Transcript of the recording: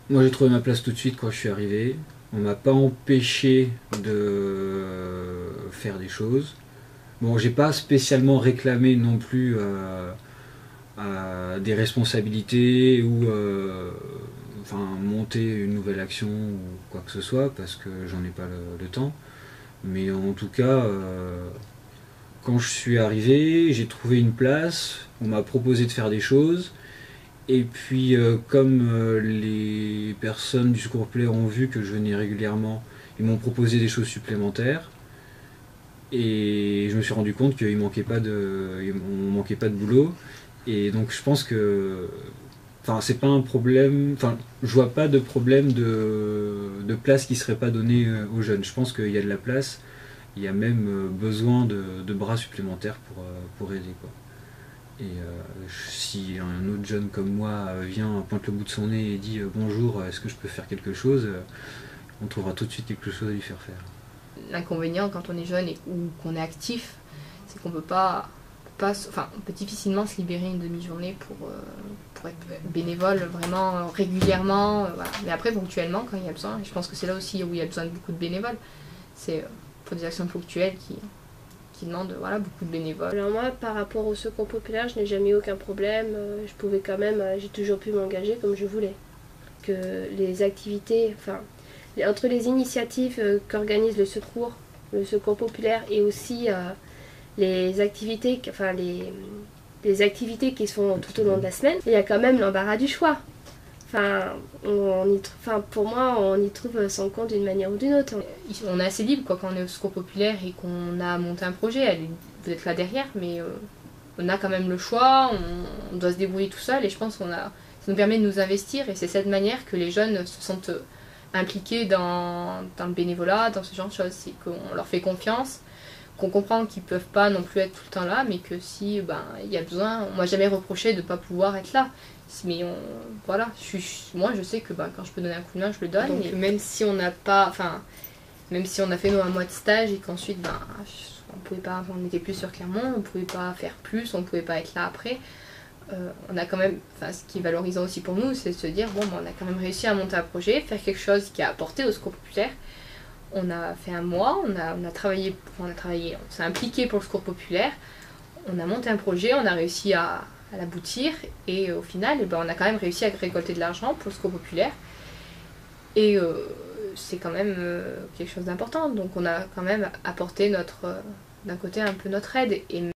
Moi j'ai trouvé ma place tout de suite quand je suis arrivé. On m'a pas empêché de faire des choses. Bon, j'ai pas spécialement réclamé non plus des responsabilités ou monter une nouvelle action ou quoi que ce soit parce que j'en ai pas le temps. Mais en tout cas, quand je suis arrivé, j'ai trouvé une place, on m'a proposé de faire des choses. Et puis, comme les personnes du Secours Populaire ont vu que je venais régulièrement, ils m'ont proposé des choses supplémentaires. Et je me suis rendu compte qu'il manquait pas de boulot. Et donc, je pense que, c'est pas un problème. Enfin, je vois pas de problème de place qui serait pas donnée aux jeunes. Je pense qu'il y a de la place. Il y a même besoin de bras supplémentaires pour aider, quoi. Et si un autre jeune comme moi vient, pointe le bout de son nez et dit bonjour, est-ce que je peux faire quelque chose, on trouvera tout de suite quelque chose à lui faire faire. L'inconvénient quand on est jeune ou qu'on est actif, c'est qu'on peut pas, on peut difficilement se libérer une demi-journée pour être bénévole vraiment régulièrement, voilà. Mais après ponctuellement quand il y a besoin, et je pense que c'est là aussi où il y a besoin de beaucoup de bénévoles, c'est pour des actions ponctuelles qui demandent beaucoup de bénévoles. Alors moi, par rapport au Secours Populaire, je n'ai jamais eu aucun problème. Je pouvais quand même, j'ai toujours pu m'engager comme je voulais. Que les activités, entre les initiatives qu'organise le Secours Populaire et aussi les activités, les activités qui se font tout au long de la semaine, il y a quand même l'embarras du choix. Pour moi, on y trouve son compte d'une manière ou d'une autre. On est assez libre quand on est au Secours Populaire et qu'on a monté un projet. Vous êtes là derrière, mais on a quand même le choix, on doit se débrouiller tout seul et je pense ça nous permet de nous investir et c'est cette manière que les jeunes se sentent impliqués dans le bénévolat, dans ce genre de choses. C'est qu'on leur fait confiance, qu'on comprend qu'ils ne peuvent pas non plus être tout le temps là, mais que si il y a besoin, on m'a jamais reproché de ne pas pouvoir être là. Mais moi je sais que quand je peux donner un coup de main, je le donne. Donc, et même si on n'a pas, même si on a fait un mois de stage et qu'ensuite on n'était plus sur Clermont, on ne pouvait pas faire plus, on ne pouvait pas être là après. On a quand même, ce qui est valorisant aussi pour nous, c'est de se dire on a quand même réussi à monter un projet, faire quelque chose qui a apporté au Secours Populaire. On a fait un mois, on a travaillé, on s'est impliqué pour le Secours Populaire, on a monté un projet, on a réussi à l'aboutir et au final on a quand même réussi à récolter de l'argent pour le Secours Populaire et c'est quand même quelque chose d'important, donc on a quand même apporté d'un côté un peu notre aide. Et